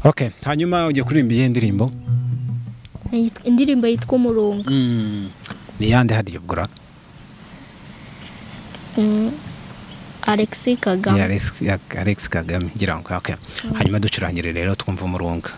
Okay, hanyuma ujye kuririmba iyi ndirimbo? Indirimbo yitwa Umurunga. Ni yande hadiyo bgura? Alexis Kagame. Alex Kagame ngira ngo okay. Hanyuma ducurangire rero twumva Umurunga.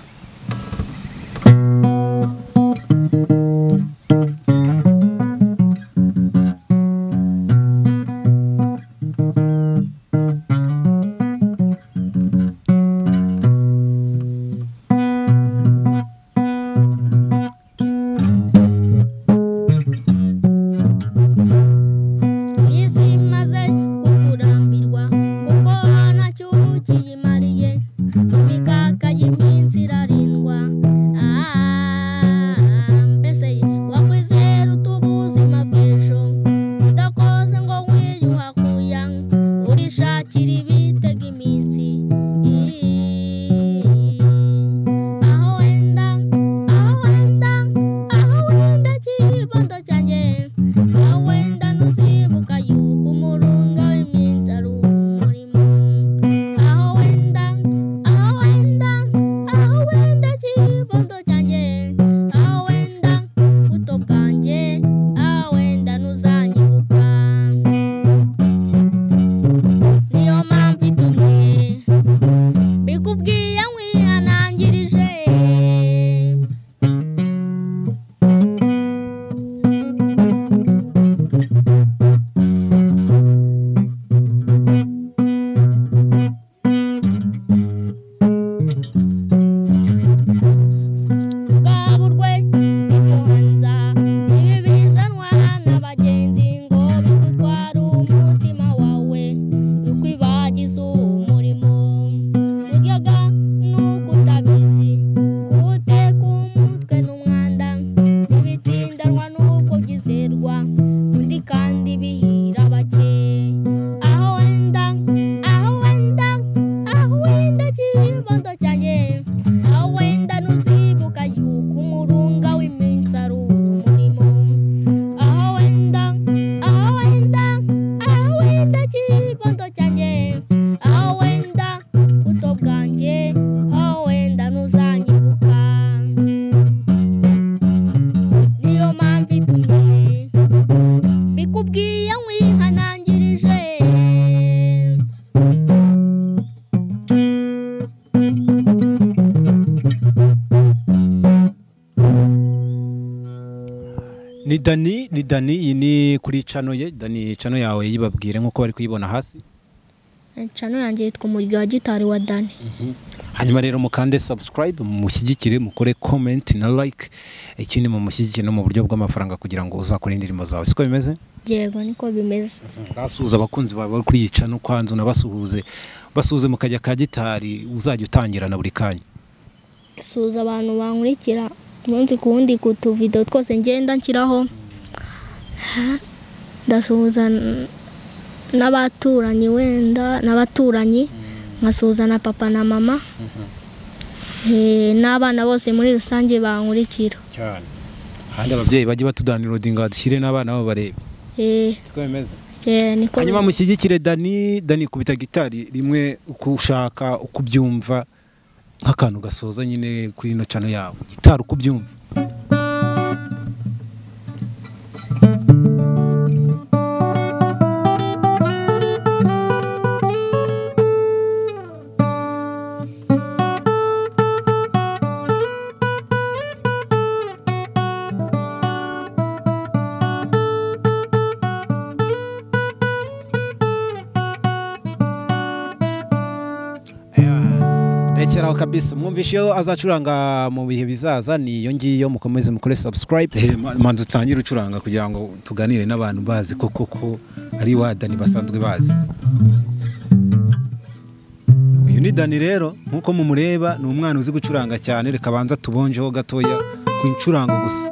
Ni Dani ni kuri channel ye Dani channel yawe yibabwire nkuko bari kuyibona hasi. Channel yanjye yitwa Umurya Gitari wa Dani. Hanyuma rero mukande subscribe mushyigikire mukore comment na like ikindi mu mushyigikire no mu buryo bw'amafaranga kugira ngo uzakore indirimbo zawe siko bimeze? Yego niko bimeze. Basuhuza abakunzi bawe kuri yica no kwanzu basuhuze mukajya ka gitari uzajya utangira na buri kanya. Suhuza abantu bankurikira umunsi ku wundi ku tuvideo twose ngenda nshyiraho. Ndasuhuza n'abaturanyi wenda n'abaturanyi nkasuhuza na papa na mama n'abana bose muri rusange bankurikira cyane. Handi ababyeyi bajye batudownloadinga dushyire n'abana babo barebe. Siko bimeze. Niko. Hanyuma mushyigikire Dani kubita gitari rimwe uko ushaka uko ubyumva nk'akantu gasoza nyine kuri ino channel yawe. Gitari uko ubyumva. Rekeraho kabisa mwumvishe yo azacuranga mu bihe bizaza ni iyo ngiyo mukomeze mukore subscribe manzu tangira ucuranga kugira ngo tuganire n'abantu bazi koko ari wa Dani basanzwe bazi. Uyu ni Dani rero nkuko mumureba ni umwana uzi gucuranga cyane, reka banza tubonjeho gatoya ku incurango gusa.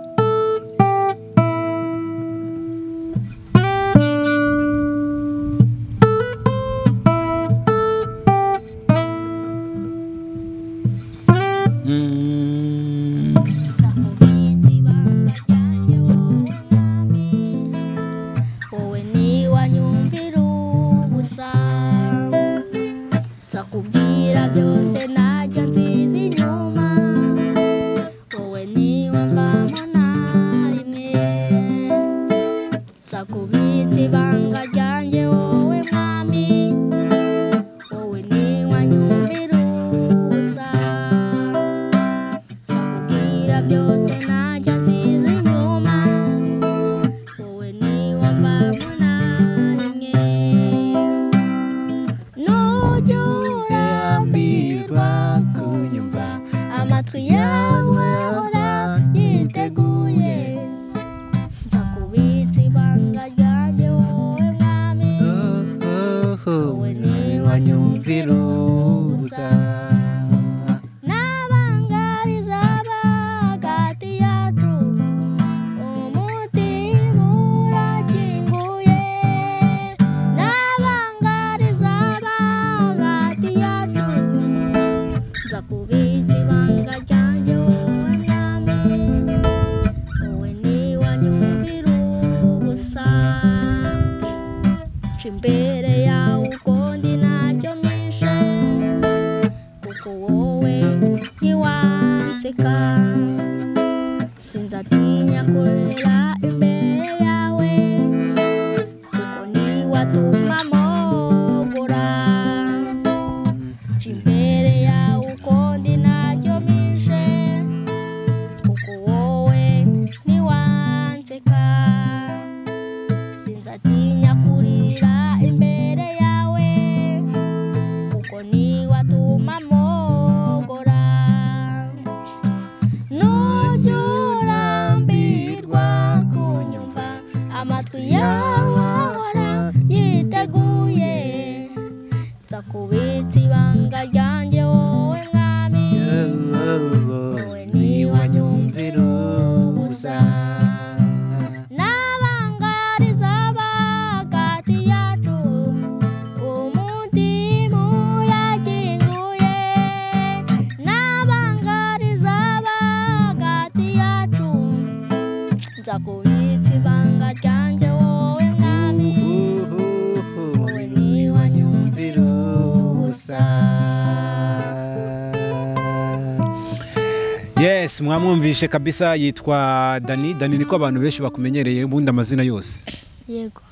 Yes, mwamwumvishe kabisa yitwa Dani niko abantu benshi bakumenyereye ubundi amazina yose. Yego.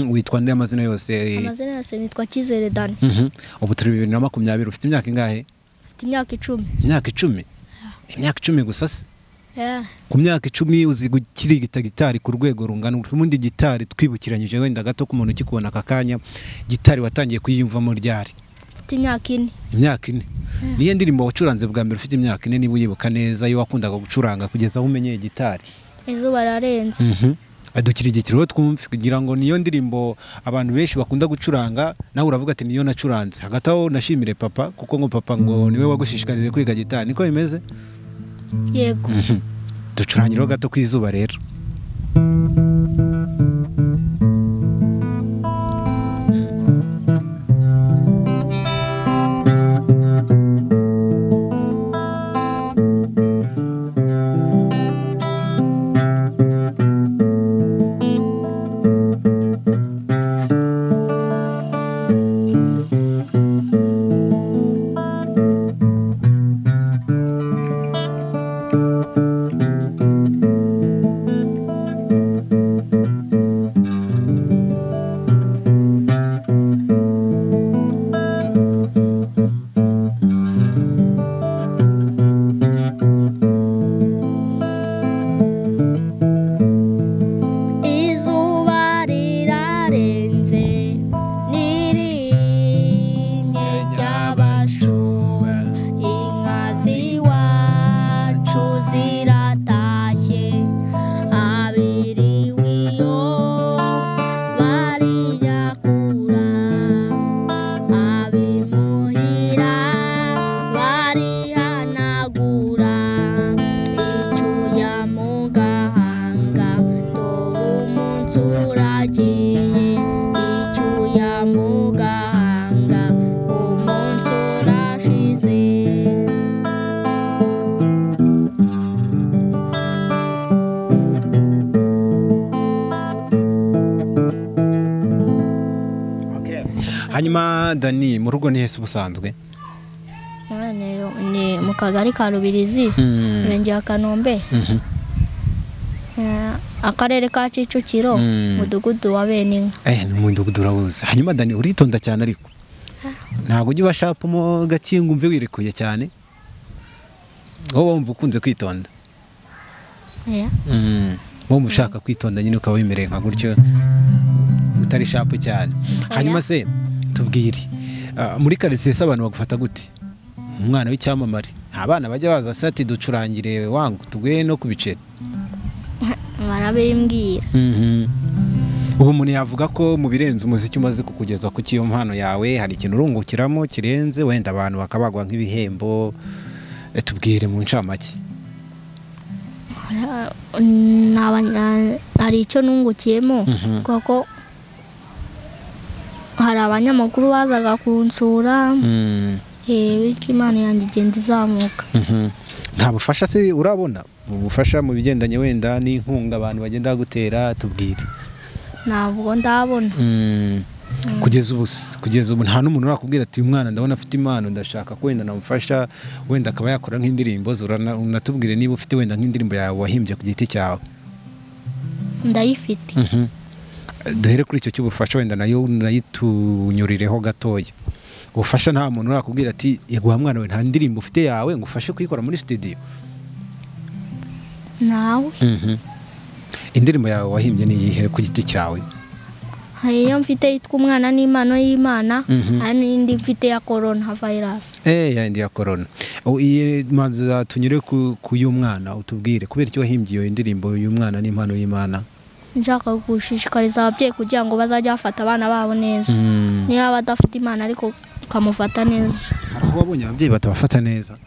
Witwa nde amazina yose? Amazina yose nitwa Kizere Dani. Ubu turi 2020 ufite imyaka ingahe? Ufite imyaka 10. Imyaka 10? Imyaka 10 gusa se? Ku myaka 10 uzi gukirigita gitari ku rwego rungana ubundi gitari twibukiranyije wenda gato ku muntu ukikubona akakanya gitari watangiye kuyiyumvamo ryari? Ufite imyaka 4. Imyaka 4. Niye ndirimbo wacuranze bwa mbere ufite imyaka 4 niba uyibuka neza yo wakundaga gucuranga kugeza aho umenyeye gitari? Izuba rarenze. Adukirigitiro twumve kugira ngo niyo ndirimbo abantu benshi bakunda gucuranga nawe uravuga ati niyo nacuranze. Hagati aho nashimire papa kuko ngo papa ngo niwe wagushishikarije kwiga gitari. Niko bimeze? Yego. Ducurangiro gato kwizuba rero. hanyuma Dani mu rugo ni hese ubusanzwe? Ni mu kagari ka Rubirizi, Murenge wa Kanombe, akarere ka Kicukiro, mudugudu wa Beninka. Ni umudugudu urawuzi. Hanyuma Dani uritonda cyane ariko ntabwo ujya ubashapa mo gakinga umve wirekuye cyane, wowe wumva ukunze kwitonda? Wowe ushaka kwitonda nyine ukaba wimereye nka gutyo utari shapu cyane. Hanyuma se tubwire, muri karitsiye se abantu bagufata gute? Umwana w'icyamamare, abana bajya baza sati ducurangire wangu tuguye no kubicera? Barabimbwira. Ubu umuntu yavuga ko mu birenze umuziki umaze kukugeza ku kiyo mpano yawe hari ikintu urungukiramo kirenze wenda abantu bakabagwa nk'ibihembo, tubwire mu ncamake. Hari icyo nungukiyemo kuko hari abanyamakuru bazaga kunsura, bityo impano yanjye igenda izamuka. Nta bufasha se urabona? Ubufasha mu bigendanye wenda n'inkunga abantu bagenda gutera, tubwire. Ntabwo ndabona. Kugeza ubu nta n'umuntu urakubwira ati uyu mwana ndabona afite impano ndashaka ko wenda namufasha, wenda akaba yakora nk'indirimbo. Unatubwire niba ufite wenda nk'indirimbo yawe wahimbye ku giti cyawe. Ndayifite. Duhere kuri icyo cy'ubufasha wenda nayo nayitunyurireho gatoya. Ubufasha nta muntu urakubwira ati yaguha mwana we nta ndirimbo ufite yawe ngo ufashe kuyikora muri studio? Nawe. Indirimbo yawe wahimbye ni iyihe ku giti cyawe? Hari iyo mfite yitwa Umwana n'impano y'Imana, hari n'indi mfite ya corona virus. Ya indi ya corona. Iyi manza tunyure ku y'umwana, utubwire kubera icyo wahimbye iyo indirimbo y'Umwana n'impano y'Imana? Nshaka gushishikariza ababyeyi kugira ngo bazajya bafata abana babo neza. Niba badafite Imana ariko ukamufata neza. Hari aho wabonye ababyeyi batabafata neza?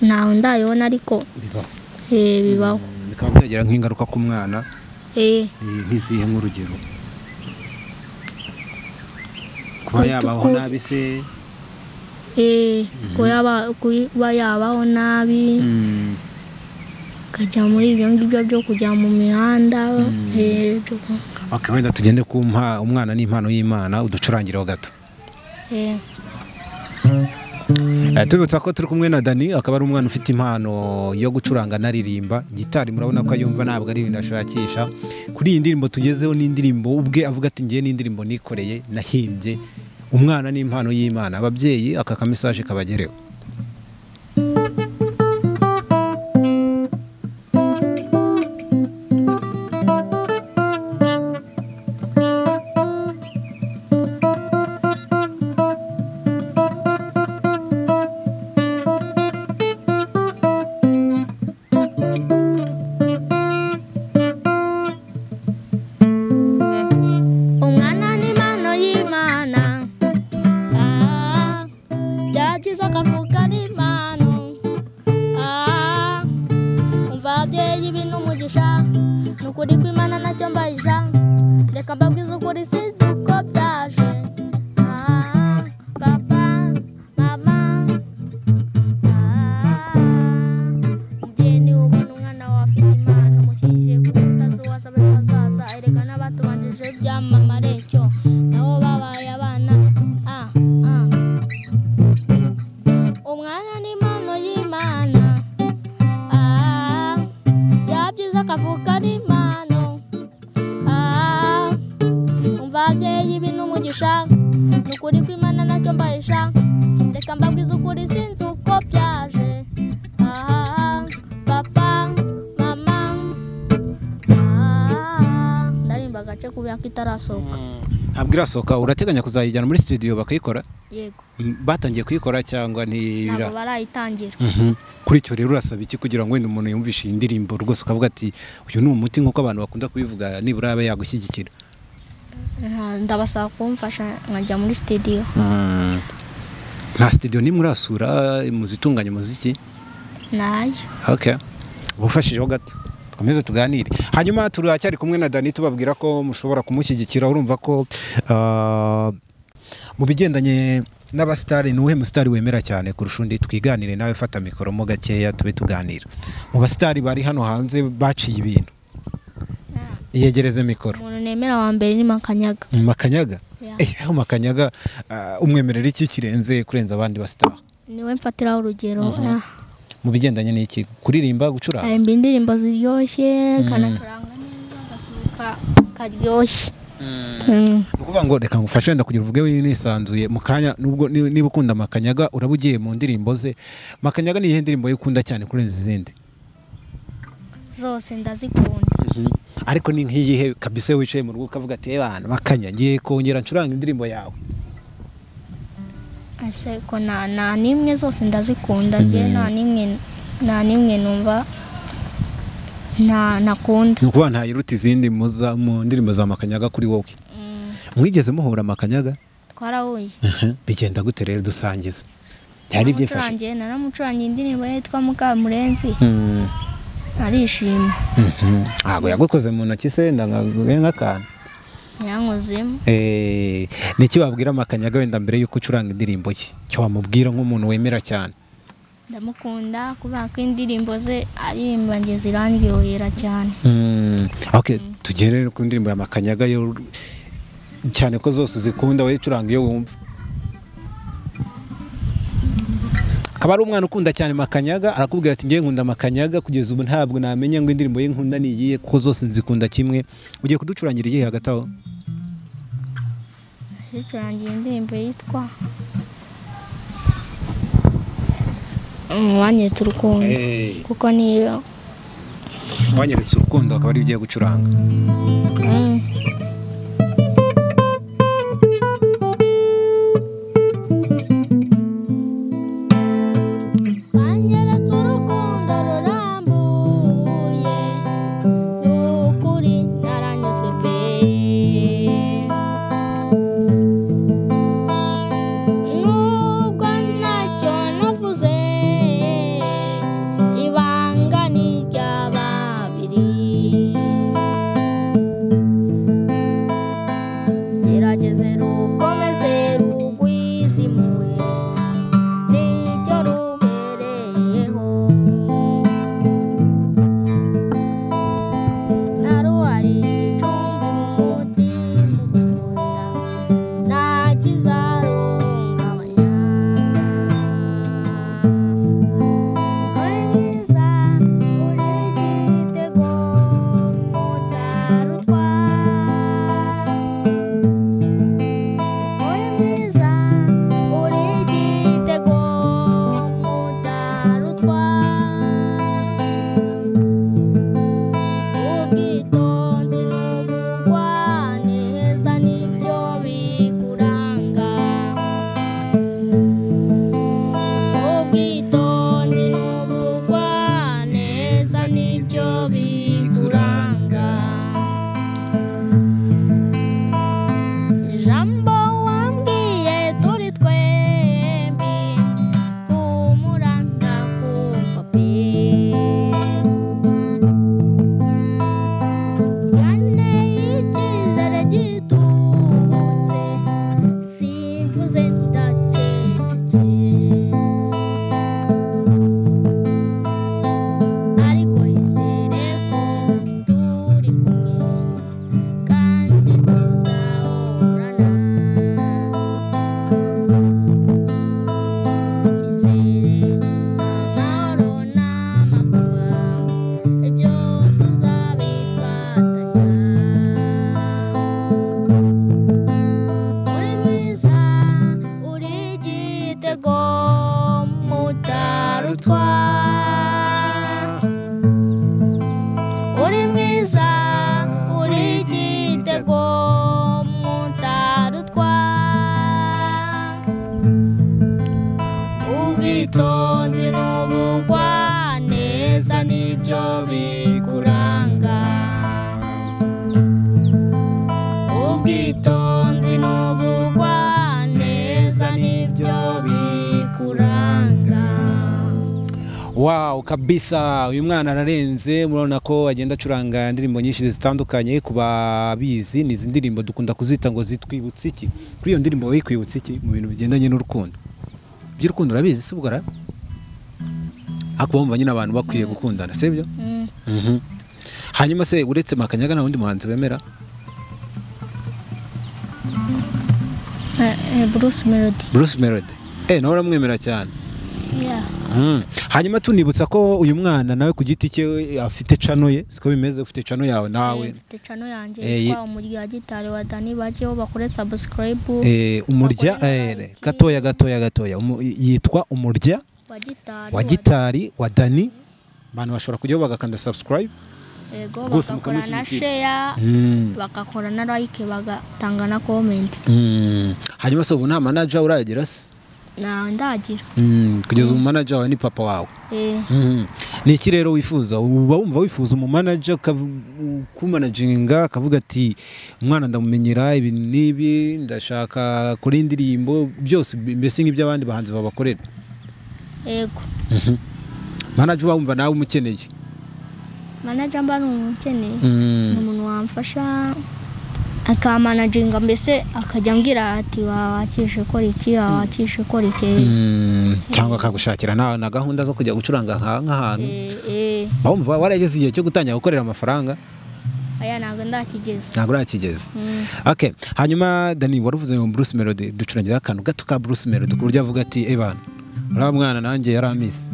Ntawe ndayibona ariko bibaho. Bibaho. Bikaba byagira nk'ingaruka ku mwana? Nk'izihe nk'urugero? Kuba yabaho nabi se? Kuba yabaho nabi, kajya muri ibyo ngibyo byo kujya mu mihanda. Wenda tugende ku Umwana n'impano y'Imana, uducurangireho gato. Tubutsa ko turi kumwe na Dani, akaba ari umwana ufite impano yo gucuranga naririmba gitari. Murabona ko ayumva ntabwo ari ibintu ashakisha. Kuri iyi ndirimbo tugezeho ni indirimbo ubwe avuga ati ngiye ni indirimbo nikoreye nahimbye, Umwana n'impano y'Imana. Ababyeyi aka kamisaje kabagereho. Nukuri kw'Imana nacyo mbahisha, reka mbabwize ukuri sinzi uko byaje. Papa, mama, umubyeyi niwe ubona umwana wawe afite impano, mushyigikire kuko utazubaza abejo hazaza. Erega n'abatubanjije byamamare cyo nabo babaye abana. Umwana n'impano y'Imana, byabyiza akavuka n'impano. Umva ababyeyi ibintu umugisha, nukuri kw'Imana nacyo mbahisha, reka mbabwize ukuri sinzi uko byaje. Papa, mama, ndarimba agace kubera ko itarasohoka. Ntabwo irasohoka. Urateganya kuzayijyana muri studio bakayikora? Yego. Batangiye kuyikora cyangwa ntabwo barayitangira? Kuri icyo rero urasaba iki kugira ngo wenda umuntu yumvishe iyi ndirimbo rwose ukavuga ati uyu ni umuti nk'uko abantu bakunda kubivuga, nibura abe yagushyigikira? Ndabasaba kumfasha nkajya muri studio. Nta studio nimwe urasura muzitunganya umuziki? Nayo. Ubufashijeho gato tukomeze tuganire. Hanyuma turacyari kumwe na Dani tubabwira ko mushobora kumushyigikira. Urumva ko mu bigendanye n'abasitari, ni uwuhe musitari wemera cyane kurusha undi? Twiganire nawe, fata mikoro mo gakeya tube tuganira. Mu basitari bari hano hanze baciye ibintu, yegereze mikoro. umuntu nemera wa mbere ni Makanyaga. Makanyaga aho Makanyaga umwemerera iki kirenze kurenza abandi bastar? Niwe mfatiraho urugero. Mu bigendanye n'iki? Kuririmba, gucuranga? Ahimba indirimbo ziryoshye kanacuranga neza gasuka karyoshye. Nukuvuga ngo reka ngufashe wenda kugira uvuge winisanzuye mu kanya, nubwo niba ukunda Makanyaga urabugiye mu ndirimbo ze. Makanyaga ni iyihe ndirimbo ukunda cyane kurenza izindi? Zose ndazikunda. Ariko ni nk'iyihe kabisa wicaye mu rugo ukavuga ati bana Makanya ngiye kongera ncuranga indirimbo yawe? Ase ko na nimwe zose ndazikunda, ngiye nta nimwe numva nakunda. Nukuvuga nta yiruta izindi mu ndirimbo za Makanyaga kuri wowe. Mwigeze muhura Makanyaga? Twarahuye. Bigenda gute rero dusangiza? Byari byifashe? Naramucurangiye indirimbo yitwa Mukamurenzi. Arishima. Ago yagukoze mu ntoki se nk'akantu? Yankozemo. Niki wabwira Makanyaga wenda mbere yuko ucuranga indirimbo ye? Cyo wamubwira nk'umuntu wemera cyane? Ndamukunda kubera ko indirimbo ze aririmba nge zirandyohera cyane. Okay, tugere ku ndirimbo ya Makanyaga yo cyane ko zose zikunda wayicuranga iyo wumva. Akaba ari umwana ukunda cyane Makanyaga, arakubwira ati ngiye nkunda Makanyaga kugeza ubu ntabwo namenya ngo indirimbo ye nkunda ni iyihe kuko zose nzikunda kimwe. Ugiye kuducurangira iyihe hagati aho? Ducurangira indirimbo yitwa Wanyeretse urukundo. Kuko niyo Wanyeretse urukundo akaba ari ugiye gucuranga. Wow, kabisa uyu mwana ararenze, murabona ko agenda acuranga indirimbo nyinshi zitandukanye. Kuba bizi ni indirimbo dukunda kuzita ngo zitwibutse iki. Kuri iyo ndirimbo wikwibutse iki mu bintu bigendanye n'urukundo? By'urukundo urabizi se ubwo akubumva nyine abantu bakwiye gukundana, sibyo? hanyuma se uretse Makanyaga nta wundi muhanzi wemera? Bruce Melody nawe uramwemera cyane? Hanyuma tunibutsa ko uyu mwana nawe ku giti cye afite channel ye, siko bimeze? Ufite channel yawe nawe? Mfite channel yanjye kwa umurya gitari wa Dani bajyeho bakore subscribe. Umurya gatoya yitwa umurya wa gitari wa Dani, abantu bashobora kujyaho bagakanda subscribe, bagakora na share, bagakora na like, bagatanga na comment. Hanyuma se ubu nta manager uragira se? Ndagira. Kugeza umu manager wawe ni papa wawe? Ni iki rero wifuza? Uba wumva wifuza umu manager kumanaginga akavuga ati umwana ndamumenyera ibi nibi, ndashaka kuri indirimbo byose mbese nk'ibyo abandi bahanzi babakorera? Yego. Manager wumva nawe umukeneye? Manager mba n'umukeneye, umuntu wamfasha akamanaginga, mbese akajya mbwira ati wakishe kora iki, wakishe kora iki, cyangwa akagushakira na gahunda zo kujya gucuranga nk'ahantu. Bumva warageze igihe cyo gutangira gukorera amafaranga? Aya ntabwo ndakigeze. Ntabwo urakigeze. Okay, hanyuma Dani waruvuze ngo Bruce Melody, ducurangira akantu gato ka Bruce Melody ku buryo avuga ati bana uriya mwana nanjye yaramisi.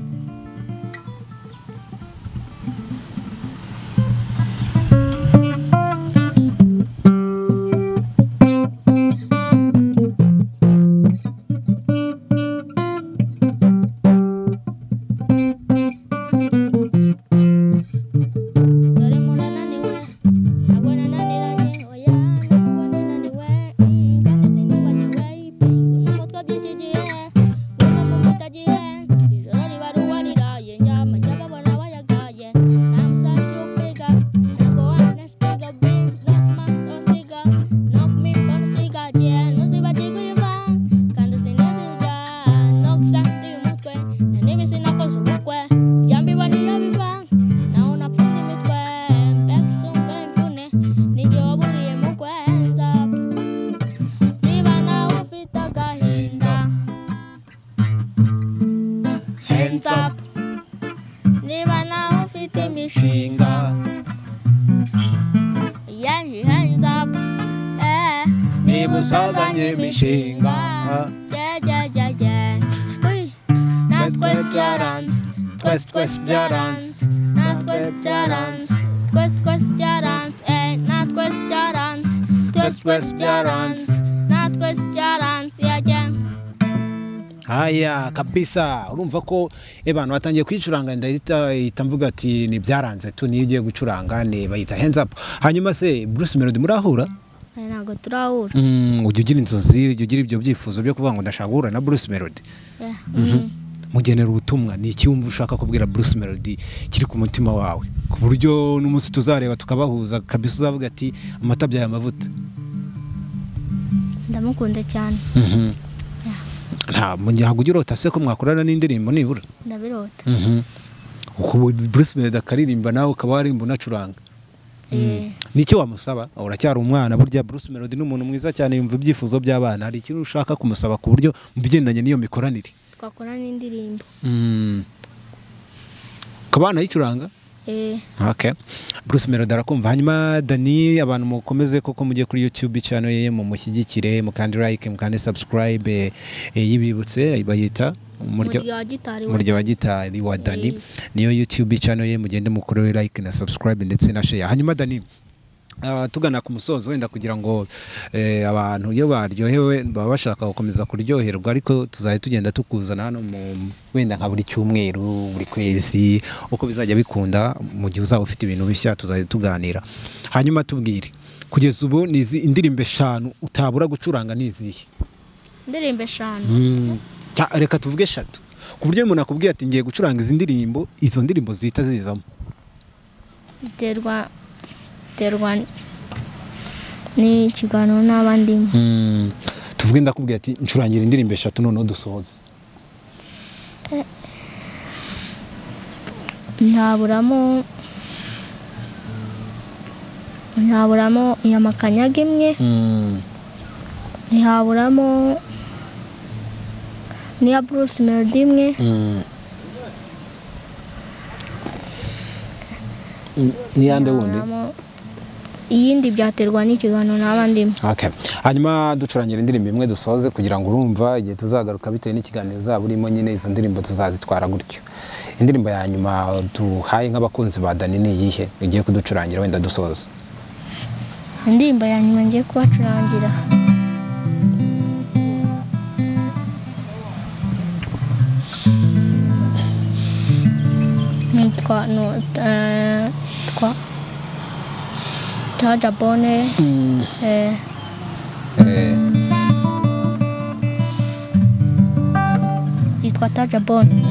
Haya kabisa, urumva ko abantu batangiye kwicuranga, ndahita mvuga ati ni byaranze tu niyo ugiye gucuranga ne bayita hands up. Hanyuma se Bruce Melody murahura? Ntabwo turahura. Ujya ugira inzozi, ujya ugira ibyo byifuzo byo kuvuga ngo ndashaka guhura na Bruce Melody? Mugenera ubutumwa, ni iki wumva ushaka kubwira Bruce Melody kiri ku mutima wawe, ku buryo n'umunsi tuzareba tukabahuza kabisa uzavuga ati amata byaye amavuta? Ndamukunda cyane. Nta munyago urota se ko mwakorana n'indirimbo nibura? Ndabirota. Uko Bruce Melody akaririmba nawe ukaba warimba unacuranga? Nicyo wamusaba? Uracyari umwana, burya Bruce Melody n'umuntu mwiza cyane, yumva ibyifuzo by'abana. Hari ikintu ushaka kumusaba ku buryo mubigendanye n'iyo mikoranire? Twakorana n'indirimbo. Kabana yicuranga? Okay. Bruce Melody arakumva. Hanyuma Dani, abantu mukomeze koko mujye kuri YouTube channel ye, mu mushyigikire, mukandi like, mukandi subscribe, yibibutse bayita umurya wa gitari wa Dani, niyo YouTube channel ye, mugende mukore like na subscribe ndetse na share. Hanyuma Dani, tugana ku musozo wenda kugira ngo abantu iyo baryohewe baba bashaka gukomeza kuryoherwa, ariko tuzaye tugenda tukuzana hano mu wenda nka buri cyumweru, buri kwezi, uko bizajya bikunda. Mu gihe uzaba ufite ibintu bishya tuzaye tuganira. Hanyuma tubwire kugeza ubu ni indirimbo 5 utabura gucuranga nizihe? Indirimbo 5? Reka tuvuge 3 ku buryo umuntu akubwiye ati ngiye gucuranga izi ndirimbo, izo ndirimbo zihita zizamo. Terwa ni ikiganiro n'abandi. Tuvuge ndakubwiye ati ncurangira indirimbo 3 none dusohoze. ntaburamo iya Makanyaga imwe, ntaburamo niya Bruce Melody imwe, ni yande wundi iyindi byaterwa n'ikiganiro n'abandi. Okay, hanyuma ducurangira indirimbo imwe dusoze kugira ngo urumva igihe tuzagaruka bitewe n'ikiganiro zaba urimo nyine izo ndirimbo tuzazitwara gutyo. Indirimbo ya nyuma duhaye nk'abakunzi ba Dani ni iyihe ugiye kuducurangira wenda dusoza? Indirimbo ya nyuma ngiye kubacurangira Tajabone yitwa Tajabone.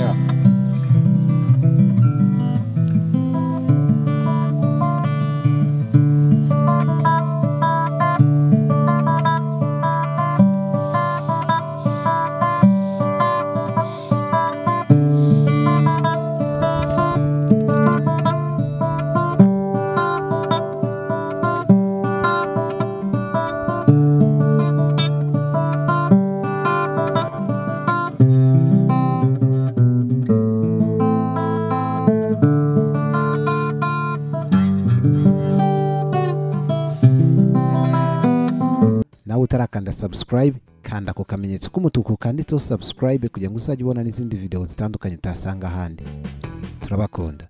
Utarakanda subscribe kanda ku kamenyetso k'umutuku kanditseho subscribe kugira ngo uzajye ubona n'izindi video zitandukanye utasanga ahandi. Turabakunda.